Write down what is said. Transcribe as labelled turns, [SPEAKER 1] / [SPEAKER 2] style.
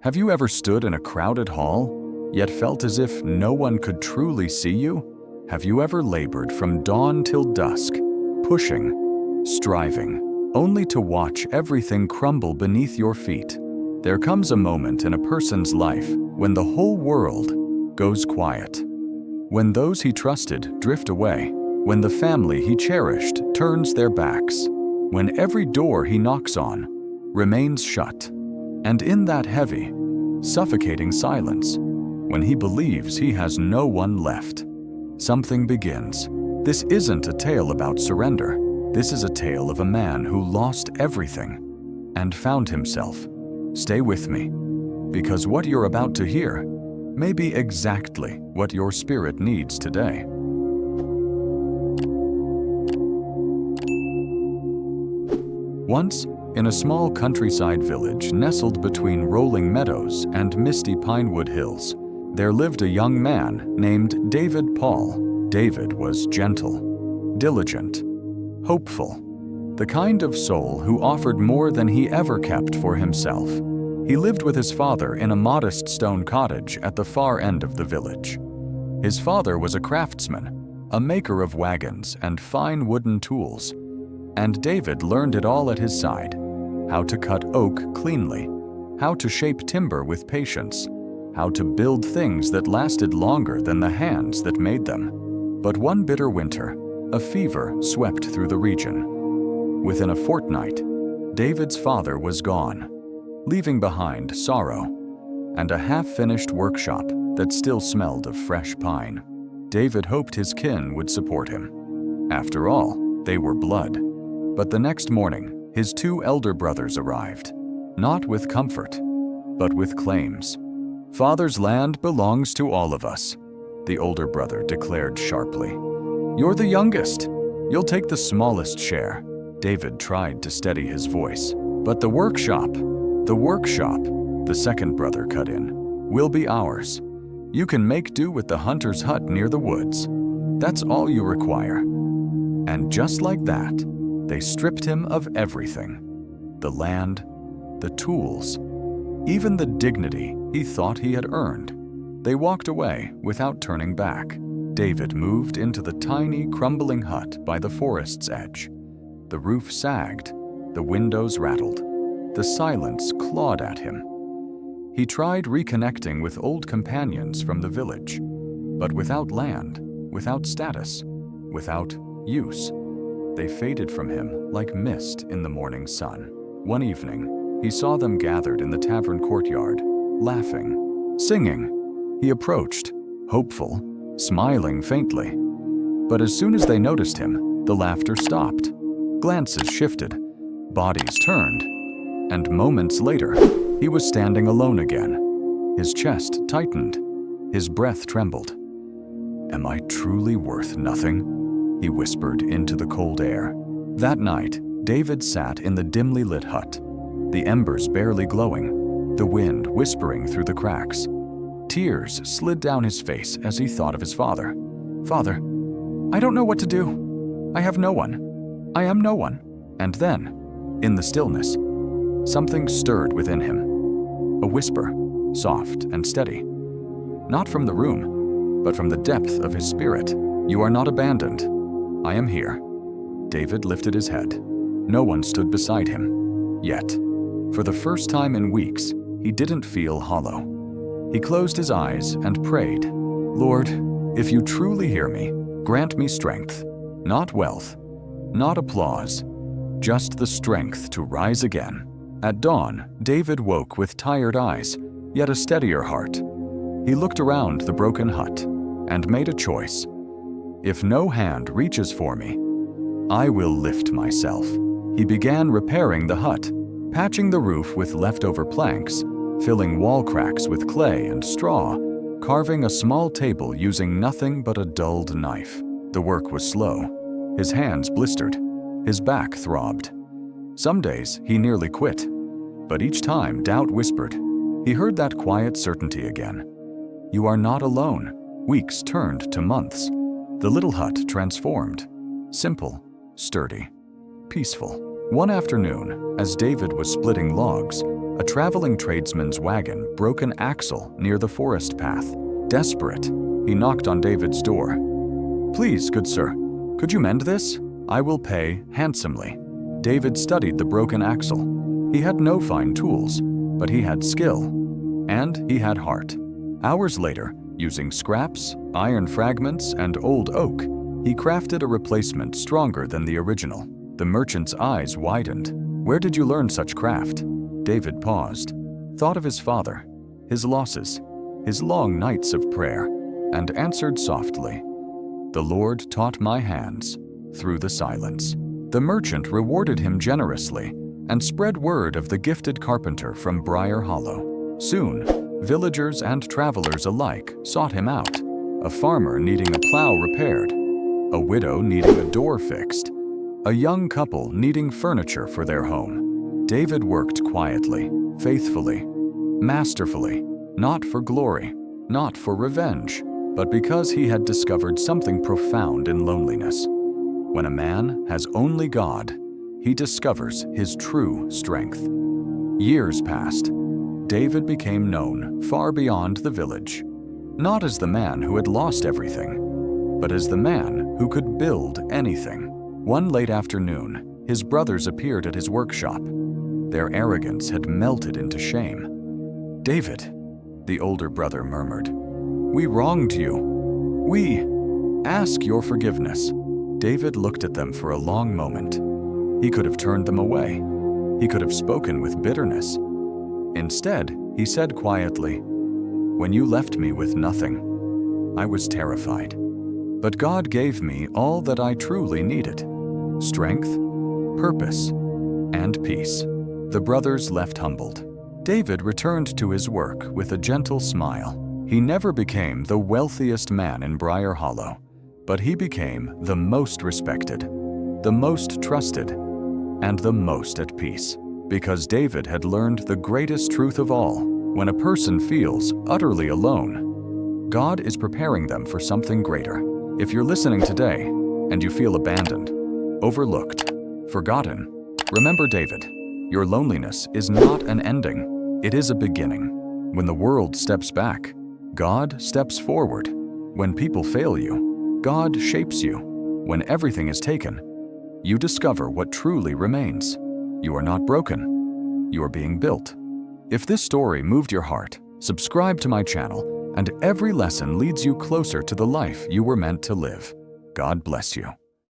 [SPEAKER 1] Have you ever stood in a crowded hall, yet felt as if no one could truly see you? Have you ever labored from dawn till dusk, pushing, striving, only to watch everything crumble beneath your feet? There comes a moment in a person's life when the whole world goes quiet. When those he trusted drift away, when the family he cherished turns their backs, when every door he knocks on remains shut, and in that heavy, suffocating silence, when he believes he has no one left, something begins. This isn't a tale about surrender. This is a tale of a man who lost everything and found himself. Stay with me, because what you're about to hear may be exactly what your spirit needs today. Once, in a small countryside village nestled between rolling meadows and misty pinewood hills, there lived a young man named David Paul. David was gentle, diligent, hopeful, the kind of soul who offered more than he ever kept for himself. He lived with his father in a modest stone cottage at the far end of the village. His father was a craftsman, a maker of wagons and fine wooden tools, and David learned it all at his side: how to cut oak cleanly, how to shape timber with patience, how to build things that lasted longer than the hands that made them. But one bitter winter, a fever swept through the region. Within a fortnight, David's father was gone, leaving behind sorrow and a half-finished workshop that still smelled of fresh pine. David hoped his kin would support him. After all, they were blood. But the next morning, his two elder brothers arrived, not with comfort, but with claims. "Father's land belongs to all of us," the older brother declared sharply. "You're the youngest. You'll take the smallest share." David tried to steady his voice. "But the workshop," the second brother cut in, "will be ours. You can make do with the hunter's hut near the woods. That's all you require." And just like that, they stripped him of everything: the land, the tools, even the dignity he thought he had earned. They walked away without turning back. David moved into the tiny, crumbling hut by the forest's edge. The roof sagged, the windows rattled, the silence clawed at him. He tried reconnecting with old companions from the village, but without land, without status, without use. They faded from him like mist in the morning sun. One evening, he saw them gathered in the tavern courtyard, laughing, singing. He approached, hopeful, smiling faintly. But as soon as they noticed him, the laughter stopped. Glances shifted, bodies turned, and moments later, he was standing alone again. His chest tightened, his breath trembled. "Am I truly worth nothing?" he whispered into the cold air. That night, David sat in the dimly lit hut, the embers barely glowing, the wind whispering through the cracks. Tears slid down his face as he thought of his father. "Father, I don't know what to do. I have no one. I am no one." And then, in the stillness, something stirred within him. A whisper, soft and steady. Not from the room, but from the depth of his spirit. "You are not abandoned. I am here." David lifted his head. No one stood beside him. Yet, for the first time in weeks, he didn't feel hollow. He closed his eyes and prayed, "Lord, if you truly hear me, grant me strength, not wealth, not applause, just the strength to rise again." At dawn, David woke with tired eyes, yet a steadier heart. He looked around the broken hut and made a choice. "If no hand reaches for me, I will lift myself." He began repairing the hut, patching the roof with leftover planks, filling wall cracks with clay and straw, carving a small table using nothing but a dulled knife. The work was slow. His hands blistered. His back throbbed. Some days he nearly quit, but each time doubt whispered. He heard that quiet certainty again. "You are not alone." Weeks turned to months. The little hut transformed. Simple, sturdy, peaceful. One afternoon, as David was splitting logs, A traveling tradesman's wagon broke an axle near the forest path. Desperate, he knocked on David's door. "Please, good sir, could you mend this? I will pay handsomely." David studied the broken axle. He had no fine tools, but he had skill. And he had heart. Hours later, using scraps, iron fragments, and old oak, he crafted a replacement stronger than the original. The merchant's eyes widened. "Where did you learn such craft?" David paused, thought of his father, his losses, his long nights of prayer, and answered softly, "The Lord taught my hands through the silence." The merchant rewarded him generously and spread word of the gifted carpenter from Briar Hollow. Soon, villagers and travelers alike sought him out. A farmer needing a plow repaired, a widow needing a door fixed, a young couple needing furniture for their home. David worked quietly, faithfully, masterfully, not for glory, not for revenge, but because he had discovered something profound in loneliness. When a man has only God, he discovers his true strength. Years passed. David became known far beyond the village, not as the man who had lost everything, but as the man who could build anything. One late afternoon, his brothers appeared at his workshop. Their arrogance had melted into shame. "David," the older brother murmured, "we wronged you. We ask your forgiveness." David looked at them for a long moment. He could have turned them away. He could have spoken with bitterness. Instead, he said quietly, "When you left me with nothing, I was terrified. But God gave me all that I truly needed: strength, purpose, and peace." The brothers left humbled. David returned to his work with a gentle smile. He never became the wealthiest man in Briar Hollow, but he became the most respected, the most trusted, and the most at peace. Because David had learned the greatest truth of all: when a person feels utterly alone, God is preparing them for something greater. If you're listening today and you feel abandoned, overlooked, forgotten, remember David. Your loneliness is not an ending, it is a beginning. When the world steps back, God steps forward. When people fail you, God shapes you. When everything is taken, you discover what truly remains. You are not broken. You are being built. If this story moved your heart, subscribe to my channel, and every lesson leads you closer to the life you were meant to live. God bless you.